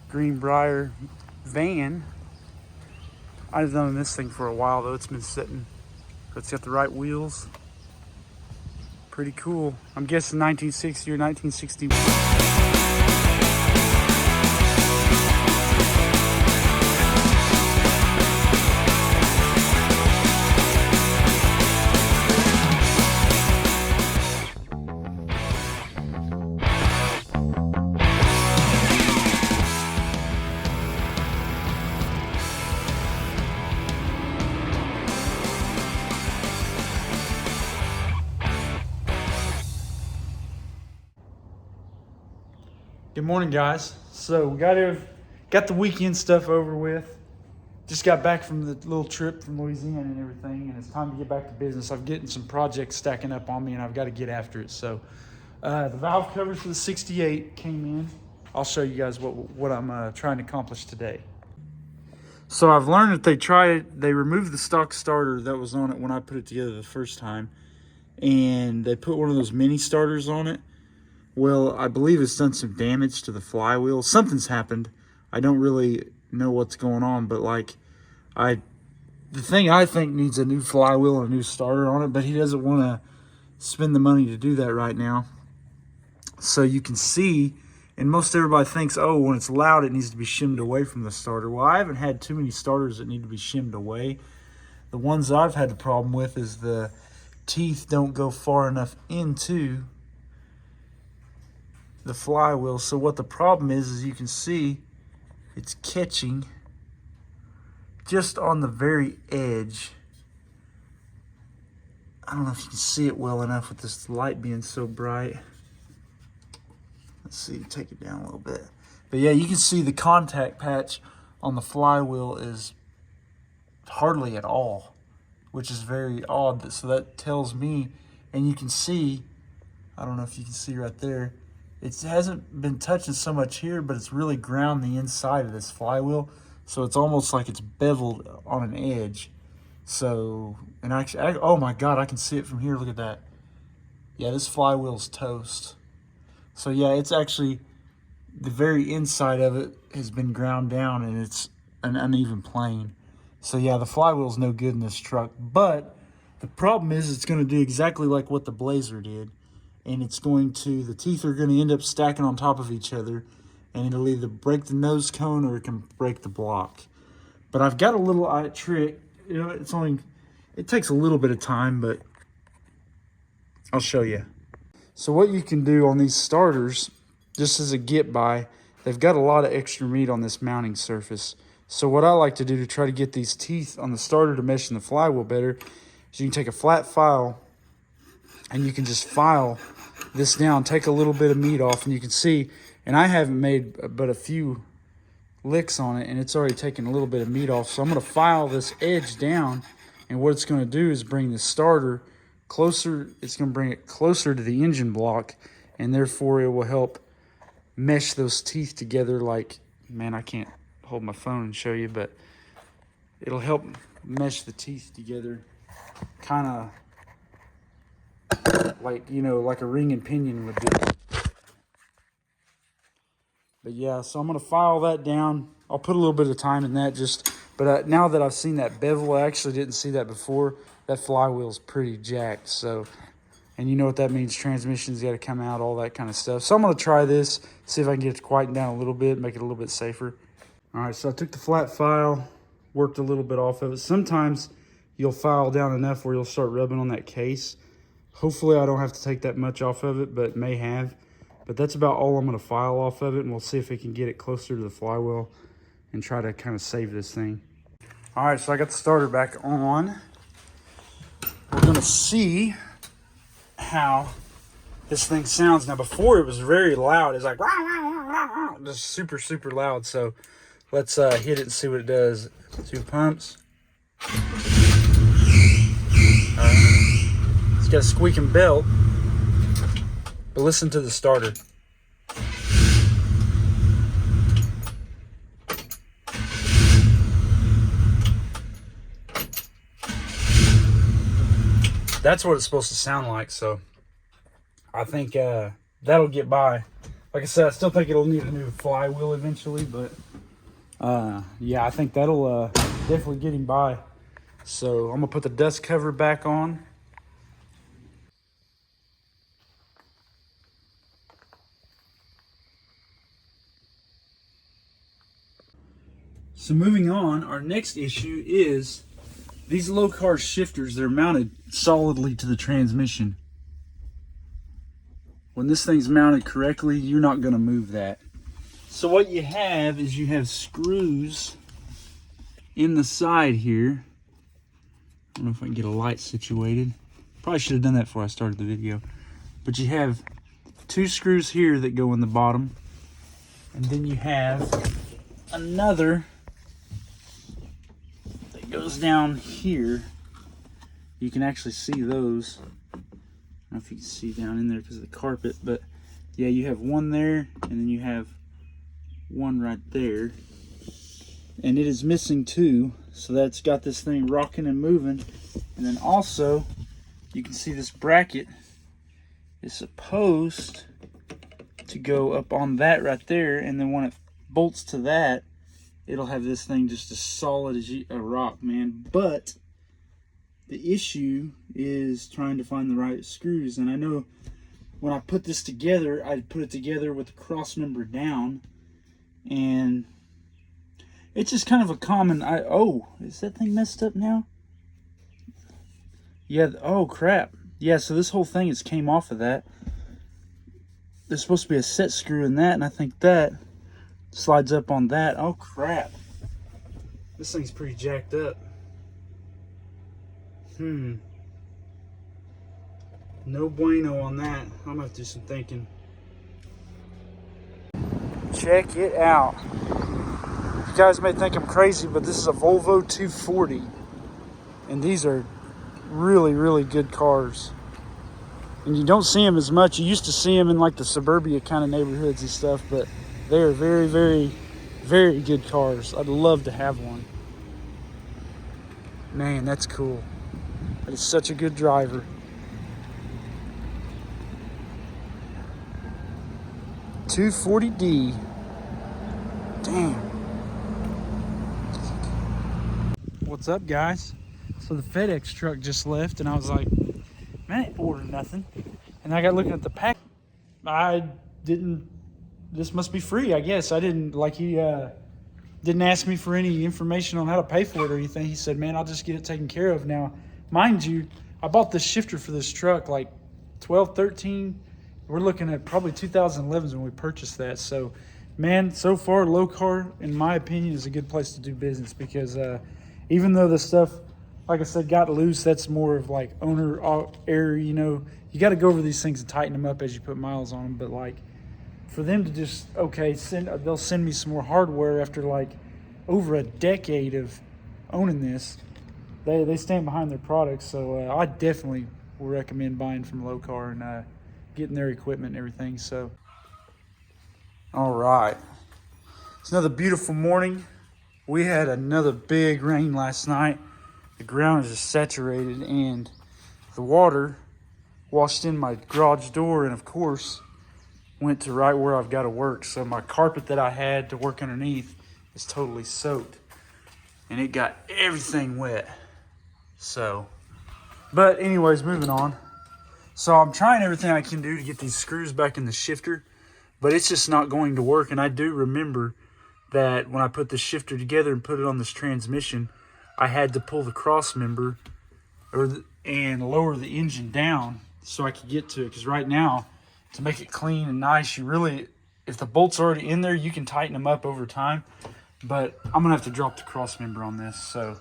Greenbrier van. I've known this thing for a while though. It's been sitting. It's got the right wheels. Pretty cool. I'm guessing 1960 or 1961. Good morning, guys. So we got the weekend stuff over with. Just got back from the little trip from Louisiana and everything, and it's time to get back to business. I'm getting some projects stacking up on me, and I've got to get after it. So the valve covers for the 68 came in. I'll show you guys what I'm trying to accomplish today. So I've learned that they removed the stock starter that was on it when I put it together the first time, and they put one of those mini starters on it. Well, I believe it's done some damage to the flywheel. Something's happened. I don't really know what's going on, but the thing I think needs a new flywheel and a new starter on it, but he doesn't want to spend the money to do that right now. So you can see, and most everybody thinks, oh, when it's loud, it needs to be shimmed away from the starter. Well, I haven't had too many starters that need to be shimmed away. The ones I've had the problem with is the teeth don't go far enough into the flywheel. So what the problem is you can see it's catching just on the very edge. I don't know if you can see it well enough with this light being so bright. Let's see, take it down a little bit. But yeah, you can see the contact patch on the flywheel is hardly at all, which is very odd. So that tells me, and you can see, I don't know if you can see right there, it hasn't been touching so much here, but it's really ground the inside of this flywheel. So it's almost like it's beveled on an edge. So, and actually, oh my God, I can see it from here. Look at that. Yeah, this flywheel's toast. So yeah, it's actually, the very inside of it has been ground down and it's an uneven plane. So yeah, the flywheel's no good in this truck. But the problem is it's going to do exactly like what the Blazer did. And it's going to, the teeth are going to end up stacking on top of each other, and it'll either break the nose cone or it can break the block. But I've got a little trick. You know, it takes a little bit of time, but I'll show you. So what you can do on these starters, just as a get by, they've got a lot of extra meat on this mounting surface. So what I like to do to try to get these teeth on the starter to mesh in the flywheel better is you can take a flat file and you can just file this down, take a little bit of meat off, and you can see, and I haven't made but a few licks on it, and it's already taken a little bit of meat off. So I'm going to file this edge down, and what it's going to do is bring the starter closer. It's going to bring it closer to the engine block, and therefore it will help mesh those teeth together like, man, I can't hold my phone and show you, but it'll help mesh the teeth together kind of like, you know, like a ring and pinion would do. But yeah, so I'm going to file that down. I'll put a little bit of time in that but now that I've seen that bevel, I actually didn't see that before. That flywheel's pretty jacked. So, and you know what that means. Transmission's got to come out, all that kind of stuff. So I'm going to try this, see if I can get it to quieten down a little bit, make it a little bit safer. All right, so I took the flat file, worked a little bit off of it. Sometimes you'll file down enough where you'll start rubbing on that case. Hopefully I don't have to take that much off of it, but may have. But that's about all I'm going to file off of it, and we'll see if we can get it closer to the flywheel and try to kind of save this thing. All right, so I got the starter back on. We're going to see how this thing sounds. Now, before it was very loud. It's like, rah, rah, rah, rah, just super, super loud. So let's hit it and see what it does. 2 pumps. It's got a squeaking belt, but listen to the starter. That's what it's supposed to sound like, so I think that'll get by. Like I said, I still think it'll need a new flywheel eventually, but yeah, I think that'll definitely get him by. So I'm gonna put the dust cover back on. So moving on, our next issue is these low car shifters. They're mounted solidly to the transmission. When this thing's mounted correctly, you're not gonna move that. So what you have is you have screws in the side here. I don't know if I can get a light situated. Probably should have done that before I started the video. But you have 2 screws here that go in the bottom. And then you have another that goes down here. You can actually see those. I don't know if you can see down in there because of the carpet. But yeah, you have one there and then you have one right there. And it is missing 2. So that's got this thing rocking and moving. And then also, you can see this bracket is supposed to go up on that right there. And then when it bolts to that, it'll have this thing just as solid as a rock, man. But the issue is trying to find the right screws. And I know when I put this together, I put it together with the cross member down. And it's just kind of a common, oh, is that thing messed up now? Yeah, oh crap. Yeah, so this whole thing just came off of that. There's supposed to be a set screw in that, and I think that slides up on that. Oh crap. This thing's pretty jacked up. No bueno on that. I'm gonna have to do some thinking. Check it out. You guys may think I'm crazy, but this is a Volvo 240. And these are really, really good cars. And you don't see them as much. You used to see them in like the suburbia kind of neighborhoods and stuff, but they are very, very, very good cars. I'd love to have one. Man, that's cool. That is such a good driver. $240D. Damn. What's up, guys? So the FedEx truck just left, and I was like, man, I didn't order nothing. And I got looking at the pack. I didn't, this must be free, I guess. I didn't, like, he didn't ask me for any information on how to pay for it or anything. He said, man, I'll just get it taken care of. Now, mind you, I bought this shifter for this truck like 12, 13. We're looking at probably 2011 when we purchased that. So, man, so far, low car, in my opinion, is a good place to do business because even though the stuff, like I said, got loose, that's more of like owner error, you know. You got to go over these things and tighten them up as you put miles on them. But like for them to just, okay, they'll send me some more hardware after like over a decade of owning this. They stand behind their products. So I definitely will recommend buying from Low Car and getting their equipment and everything. So, all right. It's another beautiful morning. We had another big rain last night. The ground is just saturated and the water washed in my garage door and of course went to right where I've got to work. So my carpet that I had to work underneath is totally soaked and it got everything wet. So, but anyways, moving on. So I'm trying everything I can do to get these screws back in the shifter, but it's just not going to work. And I do remember that when I put the shifter together and put it on this transmission, I had to pull the cross member and lower the engine down so I could get to it. Because right now, to make it clean and nice, you really, if the bolt's already in there, you can tighten them up over time. But I'm gonna have to drop the cross member on this. So,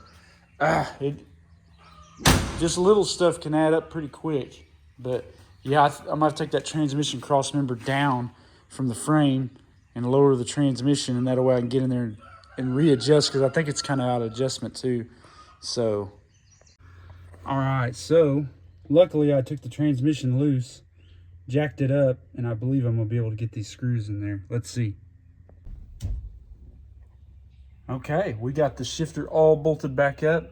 just little stuff can add up pretty quick. But yeah, I'm gonna have to take that transmission cross member down from the frame and lower the transmission, and that way I can get in there and readjust, because I think it's kind of out of adjustment too. So, all right, so luckily I took the transmission loose, jacked it up, and I believe I'm gonna be able to get these screws in there. Let's see. Okay, we got the shifter all bolted back up.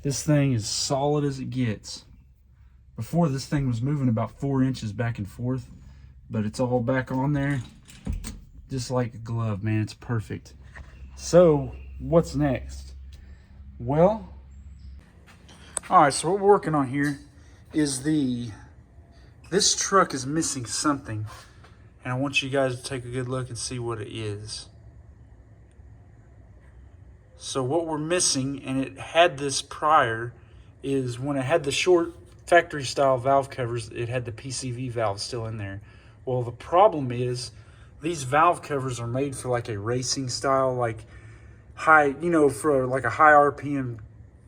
This thing is solid as it gets. Before, this thing was moving about 4 inches back and forth, but it's all back on there just like a glove, man. It's perfect. So what's next? Well, all right, so what we're working on here is this truck is missing something, and I want you guys to take a good look and see what it is. So what we're missing, and it had this prior, is when it had the short factory style valve covers, it had the PCV valve still in there. Well, the problem is these valve covers are made for like a racing style, like high, you know, for like a high RPM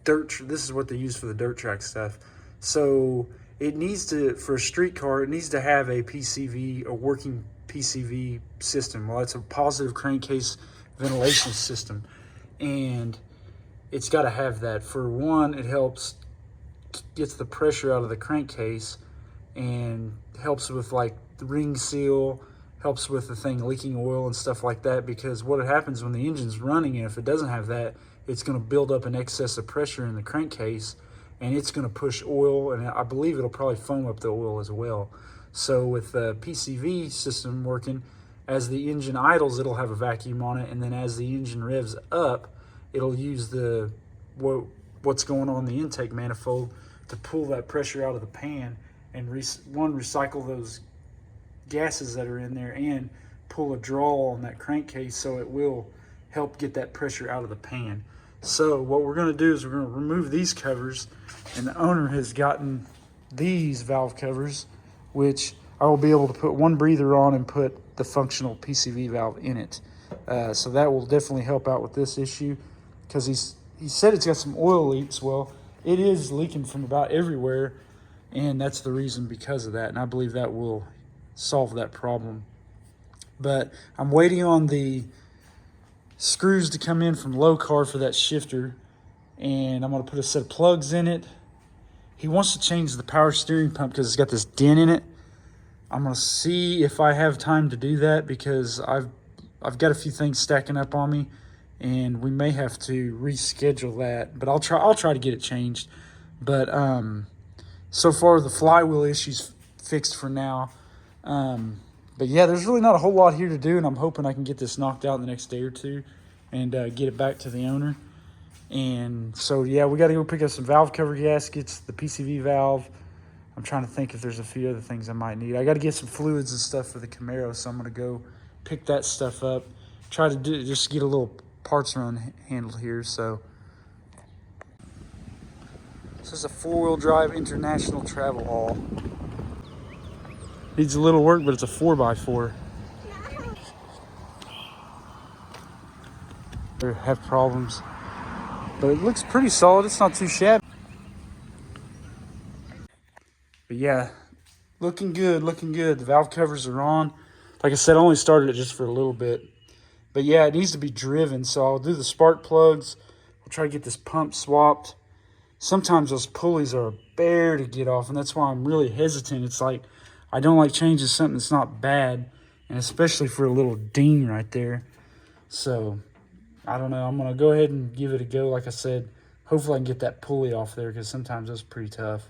dirt. This is what they use for the dirt track stuff. So it needs to, for a street car, it needs to have a PCV, a working PCV system. Well, it's a positive crankcase ventilation system. And it's got to have that. For one, it helps, gets the pressure out of the crankcase and helps with like the ring seal, helps with the thing leaking oil and stuff like that, because what happens when the engine's running, and if it doesn't have that, it's going to build up an excess of pressure in the crankcase, and it's going to push oil, and I believe it'll probably foam up the oil as well. So with the PCV system working, as the engine idles, it'll have a vacuum on it, and then as the engine revs up, it'll use the what's going on in the intake manifold to pull that pressure out of the pan and recycle those gases that are in there and pull a draw on that crankcase, so it will help get that pressure out of the pan. So what we're going to do is we're going to remove these covers, and the owner has gotten these valve covers, which I will be able to put one breather on and put the functional PCV valve in it. So that will definitely help out with this issue, because he said it's got some oil leaks. Well, it is leaking from about everywhere, and that's the reason because of that, and I believe that will solve that problem. But I'm waiting on the screws to come in from low car for that shifter, and I'm going to put a set of plugs in it. He wants to change the power steering pump because it's got this dent in it. I'm going to see if I have time to do that, because I've got a few things stacking up on me, and we may have to reschedule that, but I'll try to get it changed. But so far the flywheel issue's fixed for now. But yeah, there's really not a whole lot here to do, and I'm hoping I can get this knocked out in the next day or two and get it back to the owner. And so yeah, we got to go pick up some valve cover gaskets, the PCV valve. I'm trying to think if there's a few other things I might need. I got to get some fluids and stuff for the Camaro, so I'm going to go pick that stuff up. Try to just get a little parts run handled here. So this is a 4-wheel drive international travel haul. Needs a little work, but it's a 4x4. They have problems, but it looks pretty solid. It's not too shabby. But yeah, looking good, looking good. The valve covers are on. Like I said, I only started it just for a little bit. But yeah, it needs to be driven, so I'll do the spark plugs. I'll try to get this pump swapped. Sometimes those pulleys are a bear to get off, and that's why I'm really hesitant. It's like, I don't like changing something that's not bad, and especially for a little ding right there. So, I don't know. I'm going to go ahead and give it a go. Like I said, hopefully I can get that pulley off there, because sometimes that's pretty tough.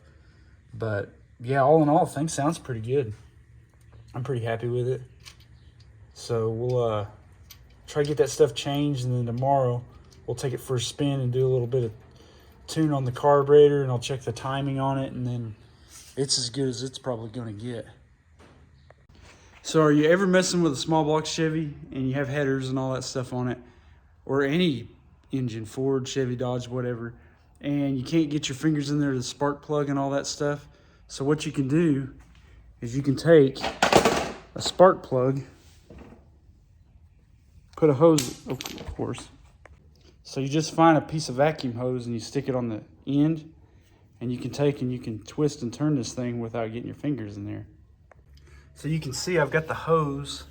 But, yeah, all in all, things sounds pretty good. I'm pretty happy with it. So, we'll try to get that stuff changed, and then tomorrow we'll take it for a spin and do a little bit of tune on the carburetor, and I'll check the timing on it, and then it's as good as it's probably going to get. So are you ever messing with a small block Chevy and you have headers and all that stuff on it, or any engine, Ford, Chevy, Dodge, whatever, and you can't get your fingers in there to the spark plug and all that stuff? So what you can do is you can take a spark plug, put a hose, of course. So you just find a piece of vacuum hose and you stick it on the end, and you can take and you can twist and turn this thing without getting your fingers in there. So you can see I've got the hose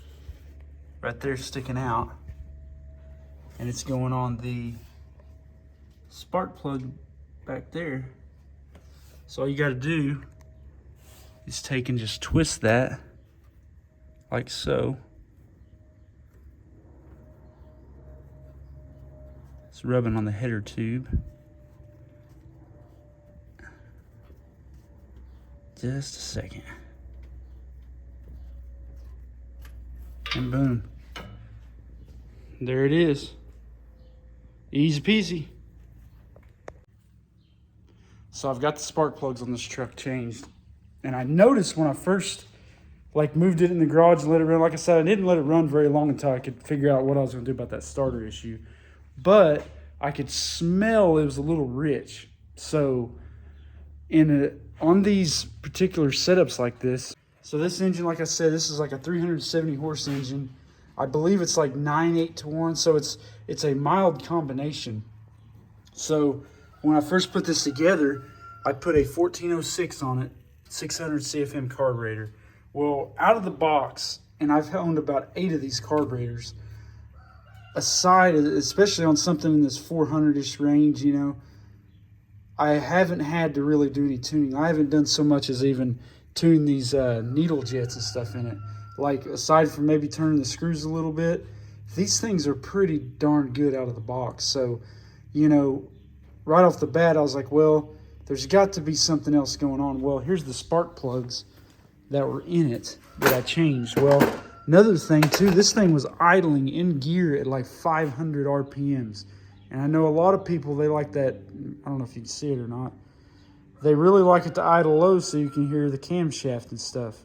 right there sticking out, and it's going on the spark plug back there. So all you got to do is take and just twist that like so. It's rubbing on the header tube. Just a second. and boom. There it is. Easy peasy. So I've got the spark plugs on this truck changed. And I noticed when I first moved it in the garage and let it run, like I said, I didn't let it run very long until I could figure out what I was going to do about that starter issue. But I could smell it was a little rich. So on these particular setups like this, so this engine, like I said, this is like a 370 horse engine. I believe it's like 9/8 to 1, so it's a mild combination. So when I first put this together, I put a 1406 on it, 600 CFM carburetor. Well, out of the box, and I've owned about 8 of these carburetors, aside, especially on something in this 400-ish range, you know, I haven't had to really do any tuning. I haven't done so much as even tune these needle jets and stuff in it. Like, aside from maybe turning the screws a little bit, these things are pretty darn good out of the box. So, you know, right off the bat, I was like, well, there's got to be something else going on. Well, here's the spark plugs that were in it that I changed. Well, another thing too, this thing was idling in gear at like 500 RPMs. And I know a lot of people, they like that, I don't know if you can see it or not, they really like it to idle low so you can hear the camshaft and stuff.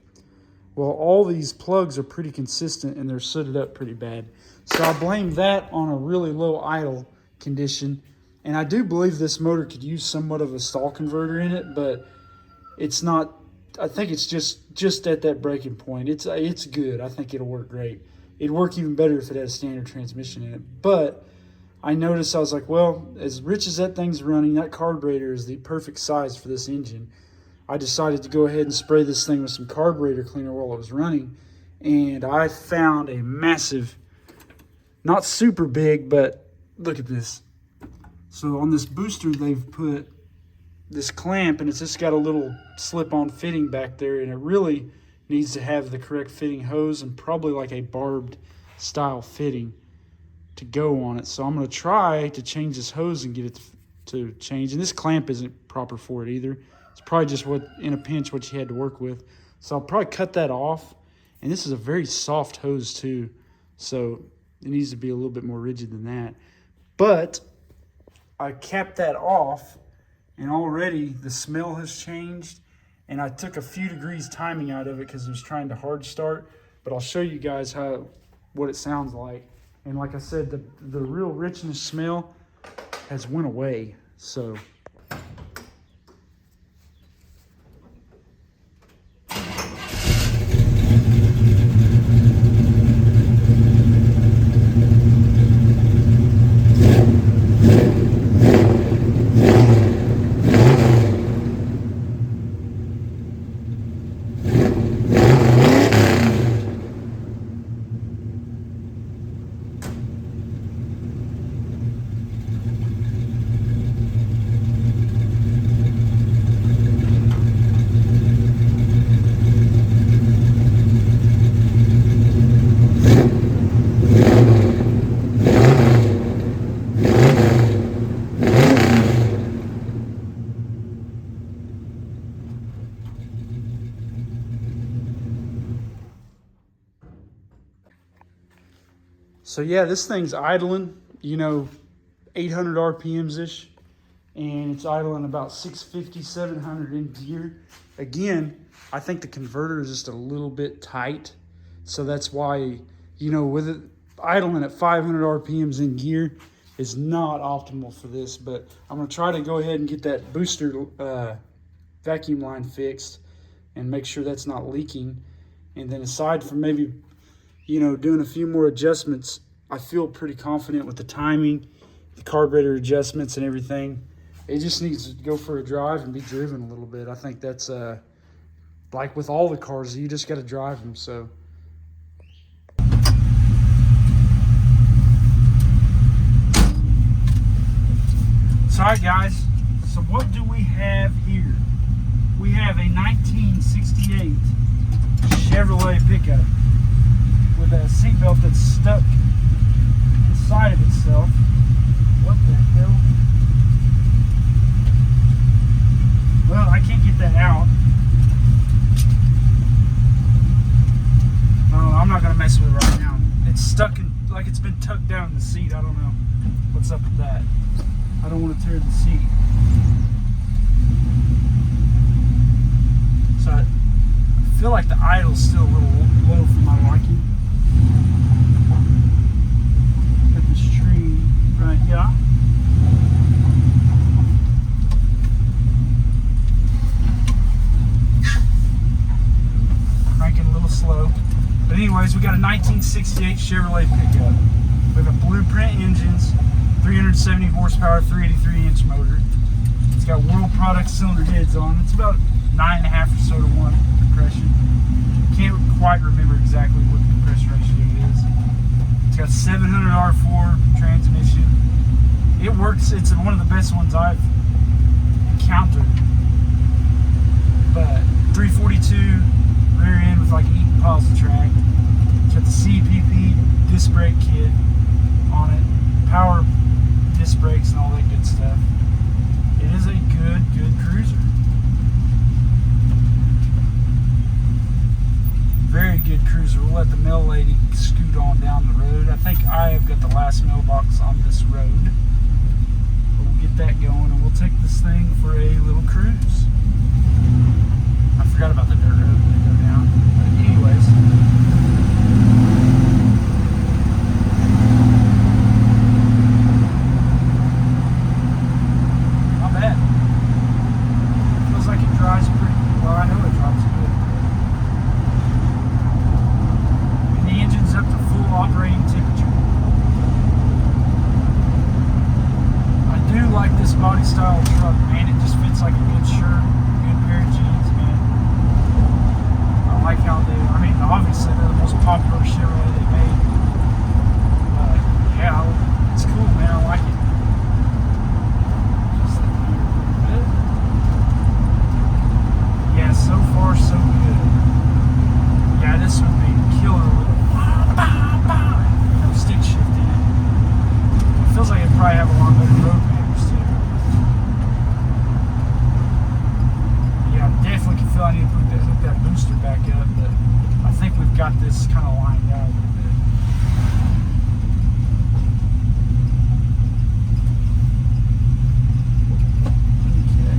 Well, all these plugs are pretty consistent and they're sooted up pretty bad. So I blame that on a really low idle condition. And I do believe this motor could use somewhat of a stall converter in it, but it's not, I think it's just at that breaking point. It's good. I think it'll work great. It'd work even better if it had a standard transmission in it. But I noticed, I was like, well, as rich as that thing's running, that carburetor is the perfect size for this engine. I decided to go ahead and spray this thing with some carburetor cleaner while it was running. And I found a massive, not super big, but look at this. So on this booster, they've put this clamp, and it's just got a little slip-on fitting back there, and it really needs to have the correct fitting hose and probably like a barbed style fitting to go on it. So I'm going to try to change this hose and get it to change. And this clamp isn't proper for it either. It's probably just what, in a pinch, what you had to work with. So I'll probably cut that off. And this is a very soft hose too, so it needs to be a little bit more rigid than that. But I capped that off, and already the smell has changed. And I took a few degrees timing out of it because it was trying to hard start. But I'll show you guys what it sounds like. And like I said, the real richness smell has went away. So So yeah, this thing's idling, you know, 800 RPMs-ish, and it's idling about 650, 700 in gear. Again, I think the converter is just a little bit tight, so that's why, you know, with it idling at 500 RPMs in gear is not optimal for this. But I'm going to try to go ahead and get that booster vacuum line fixed and make sure that's not leaking. And then aside from maybe, you know, doing a few more adjustments, I feel pretty confident with the timing, the carburetor adjustments and everything. It just needs to go for a drive and be driven a little bit. I think that's like with all the cars, you just got to drive them. So alright guys, so what do we have here? We have a 1968 Chevrolet pickup with a seatbelt that's stuck inside of itself. What the hell? Well, I can't get that out. I'm not going to mess with it right now. like it's been tucked down in the seat. I don't know what's up with that. I don't want to tear the seat. So I feel like the idle's still a little low for my liking. Got this tree right here. Cranking a little slow. But anyways, we got a 1968 Chevrolet pickup. We have a blueprint engines, 370 horsepower, 383-inch motor. It's got World Product cylinder heads on. It's about 9.5 or so to 1 compression. Can't quite remember exactly what the compression ratio is. It's got 700 R4 transmission. It works. It's one of the best ones I've encountered. But 342 rear end with like eating piles of track. It's got the CPP disc brake kit on it, power disc brakes and all that good stuff. It is a good cruiser. Very good cruiser. We'll let the mail lady scoot on down the road. I think I have got the last mailbox on this road. But we'll get that going and we'll take this thing for a little cruise. I forgot about the dirt road they go down. But anyways. Not bad. Feels like it drives pretty well. I know it drives good. And the engine's up to full operating temperature. I do like this body style truck, man. It just fits like a good shirt, good pair of jeans, man. I like how I mean, obviously they're the most popular Chevrolet they made. But yeah, it's cool, man. I like it. Just like good. Yeah, so far so good. Yeah, this would be killer with no stick shift in it. It feels like it'd probably have a lot better road manners too. Yeah, I definitely can feel I need to hook that booster back up, but I think we've got this kind of lined out a little bit. Okay.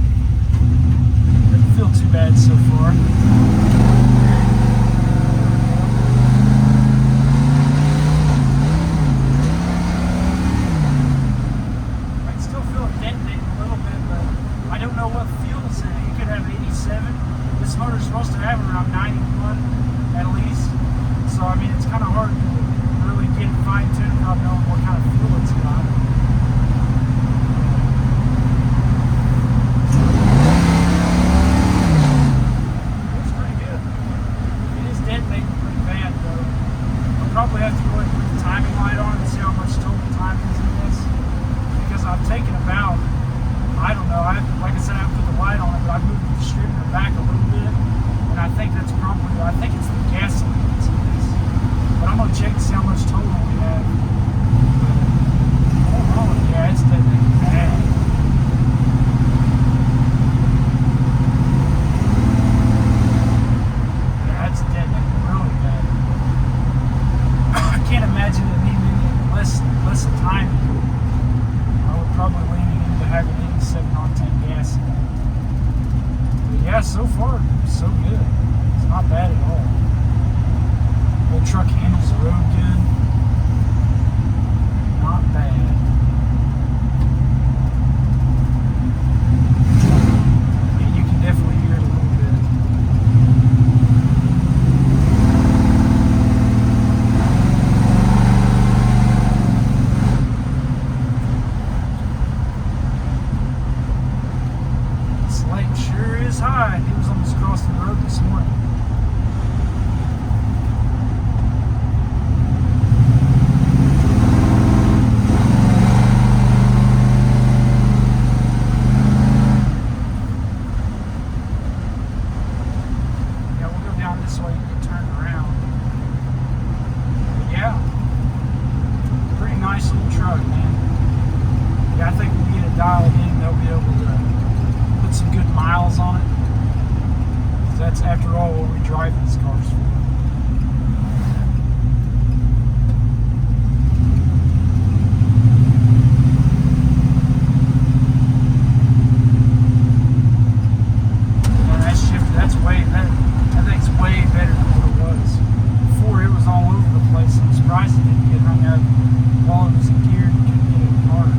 Doesn't feel too bad so far. I can still feel it detonating a little bit, but I don't know what fuel is in it. You could have 87. This motor's supposed to have around 91 at least. So I mean, it's kind of hard to really get fine-tuned without knowing what kind of fuel it's got. It's pretty good. It is detonating pretty bad though. I'll probably have to go ahead and put the timing light on and see how much total time is in this. Because I've taken about, I don't know, like I said, I haven't put the light on it, but I've moved the distributor back a little bit. And I think that's probably, I think it's the gasoline that's in this. But I'm going to check to see how much total we have. But overall, yeah, it's definitely bad. Yeah, it's definitely really bad. I can't imagine it needing less time. I would probably lean into having 87 octane gas in it. But yeah, so far, so good. It's not bad at all. The truck handles the road good. Not bad. Yeah, you can definitely hear it a little bit. This light sure is high. He was almost crossing the road this morning. This way you can turn around. But yeah, pretty nice little truck, man. Yeah, I think when we get it dialed in, they'll be able to put some good miles on it. Because that's, after all, what we drive these cars for. surprised it didn't get hung up while it was in gear and couldn't get it apart.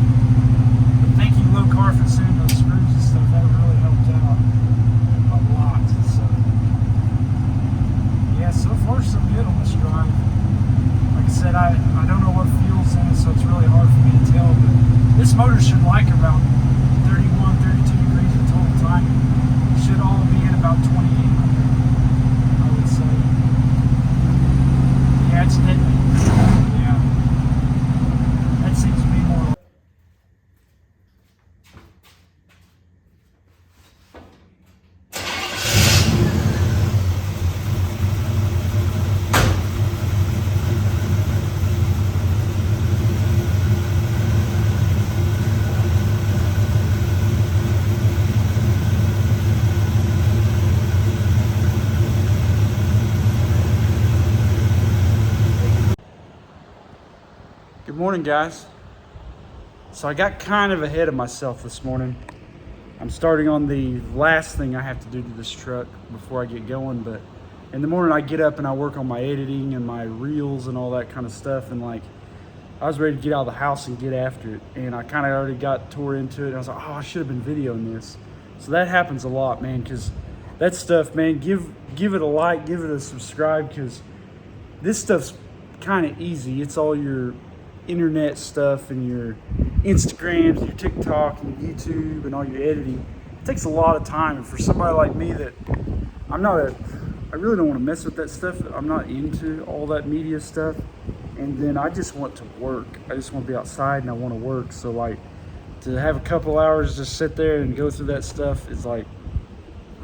But thank you, Low Car, for sending those screws and stuff. That really helped out a lot. So yeah, so far so good on this drive. Like I said, I don't know what fuel's in it, so it's really hard for me to tell, but this motor should like around 31, 32 degrees of total timing. Should all be at about 2800, I would say. Yeah, it's deadly. Yeah. That seems to be more. Good morning, guys. So I got kind of ahead of myself this morning. I'm starting on the last thing I have to do to this truck before I get going, but in the morning I get up and I work on my editing and my reels and all that kind of stuff, and like I was ready to get out of the house and get after it, and I kind of already got tore into it, and I was like, oh, I should have been videoing this. So that happens a lot, man, because that stuff, man, give it a like, give it a subscribe, because this stuff's kind of easy. It's all your internet stuff and your Instagrams, your TikTok and your YouTube and all your editing. It takes a lot of time, and for somebody like me that I really don't want to mess with that stuff. I'm not into all that media stuff, and then I just want to work. I just want to be outside and I want to work. So like to have a couple hours just sit there and go through that stuff is like,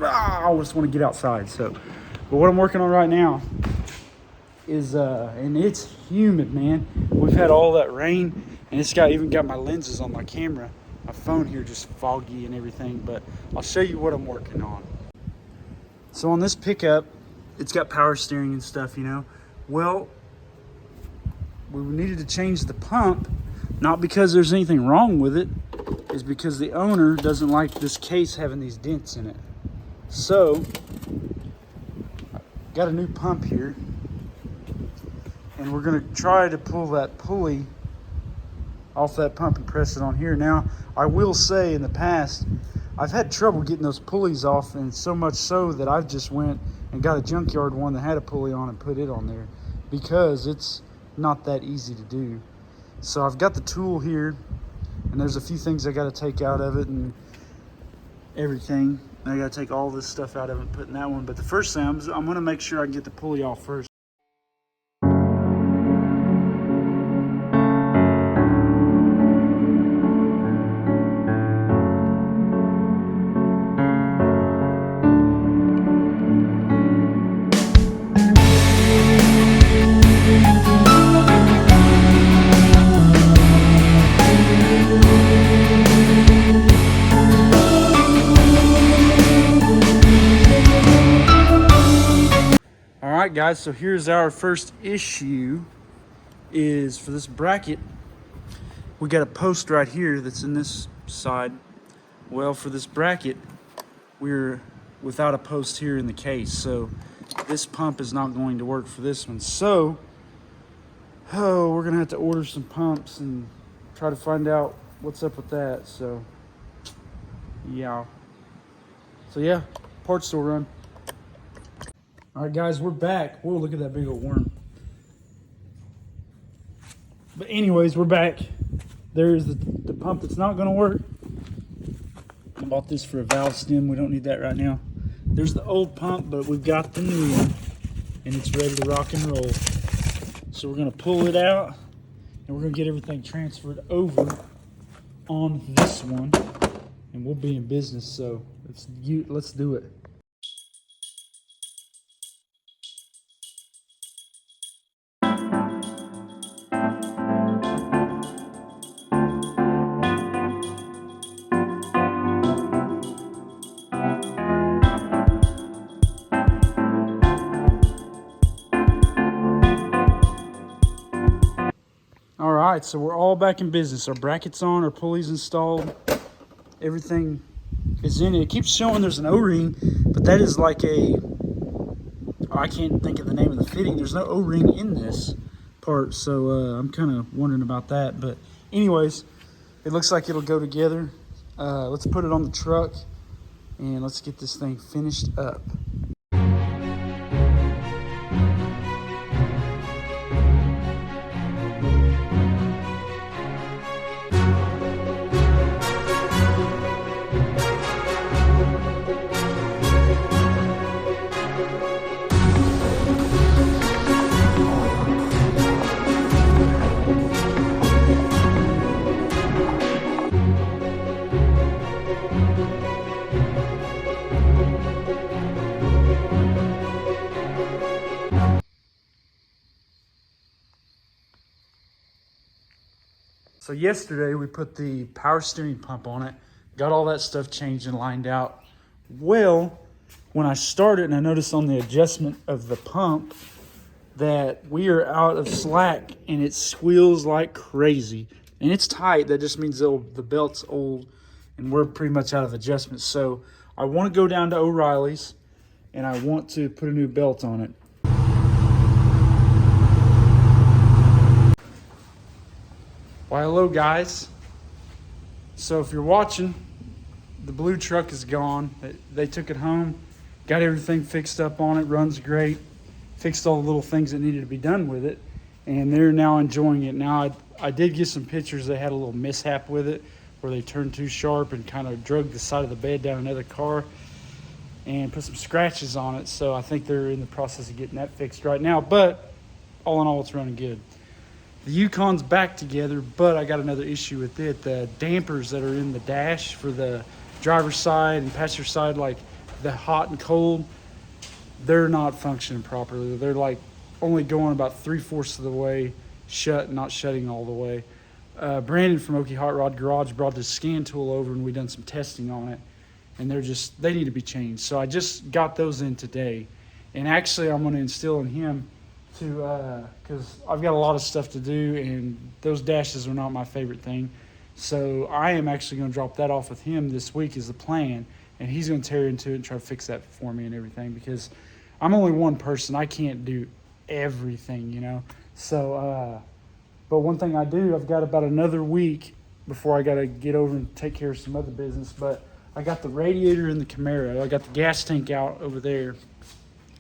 I just want to get outside. So, but what I'm working on right now is and it's humid, man. We've had all that rain, and it's even got my lenses on my camera, my phone here just foggy and everything, but I'll show you what I'm working on. So on this pickup, it's got power steering and stuff, you know. Well, we needed to change the pump, not because there's anything wrong with it, is because the owner doesn't like this case having these dents in it. So got a new pump here, and we're going to try to pull that pulley off that pump and press it on here. Now, I will say in the past, I've had trouble getting those pulleys off, and so much so that I've just went and got a junkyard one that had a pulley on and put it on there, because it's not that easy to do. So I've got the tool here, and there's a few things I got to take out of it and everything. I got to take all this stuff out of it and put in that one. But the first thing, I'm going to make sure I can get the pulley off first. Alright guys, so here's our first issue. Is for this bracket, we got a post right here that's in this side. Well, for this bracket, we're without a post here in the case, so this pump is not going to work for this one. So we're gonna have to order some pumps and try to find out what's up with that. So yeah, parts still run. All right, guys, we're back. Whoa, look at that big old worm. But anyways, we're back. There's the pump that's not going to work. I bought this for a valve stem. We don't need that right now. There's the old pump, but we've got the new one, and it's ready to rock and roll. So we're going to pull it out, and we're going to get everything transferred over on this one, and we'll be in business. So let's do it. All right, so we're all back in business. Our bracket's on, our pulley's installed, everything is in it. It keeps showing there's an O-ring, but that is like I can't think of the name of the fitting. There's no O-ring in this. part. So I'm kind of wondering about that. But anyways, it looks like it'll go together. Let's put it on the truck and let's get this thing finished up. So yesterday we put the power steering pump on it, got all that stuff changed and lined out. Well, when I started and I noticed on the adjustment of the pump that we are out of slack and it squeals like crazy. And it's tight, that just means the belt's old and we're pretty much out of adjustment. So I want to go down to O'Reilly's and I want to put a new belt on it. Why, hello guys. So if you're watching, the blue truck is gone. They took it home, got everything fixed up on it, runs great, fixed all the little things that needed to be done with it, and they're now enjoying it. Now I did get some pictures. They had a little mishap with it where they turned too sharp and kind of drug the side of the bed down another car and put some scratches on it. So I think they're in the process of getting that fixed right now, but all in all, it's running good. The Yukon's back together, but I got another issue with it. The dampers that are in the dash for the driver's side and passenger side, like the hot and cold, they're not functioning properly. They're like only going about 3/4 of the way shut, not shutting all the way. Brandon from Okie Hot Rod Garage brought this scan tool over and we done some testing on it, and they need to be changed. So I just got those in today, and actually I'm going to instill in him because I've got a lot of stuff to do and those dashes are not my favorite thing. So I am actually going to drop that off with him this week is the plan, and he's going to tear into it and try to fix that for me and everything, because I'm only one person. I can't do everything, you know. So but one thing I do, I've got about another week before I got to get over and take care of some other business, but I got the radiator in the Camaro. I got the gas tank out over there,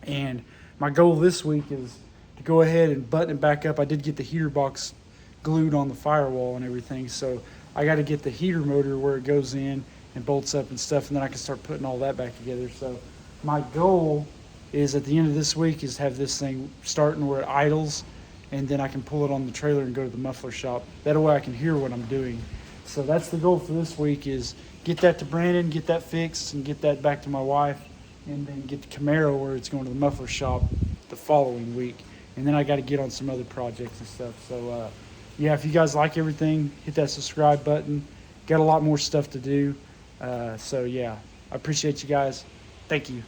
and my goal this week is to go ahead and button it back up. I did get the heater box glued on the firewall and everything, so I got to get the heater motor where it goes in and bolts up and stuff, and then I can start putting all that back together. So my goal is at the end of this week is to have this thing starting where it idles, and then I can pull it on the trailer and go to the muffler shop. That way I can hear what I'm doing. So that's the goal for this week, is get that to Brandon, get that fixed, and get that back to my wife, and then get the Camaro where it's going to the muffler shop the following week. And then I got to get on some other projects and stuff. So yeah, if you guys like everything, hit that subscribe button. Got a lot more stuff to do. So yeah, I appreciate you guys. Thank you.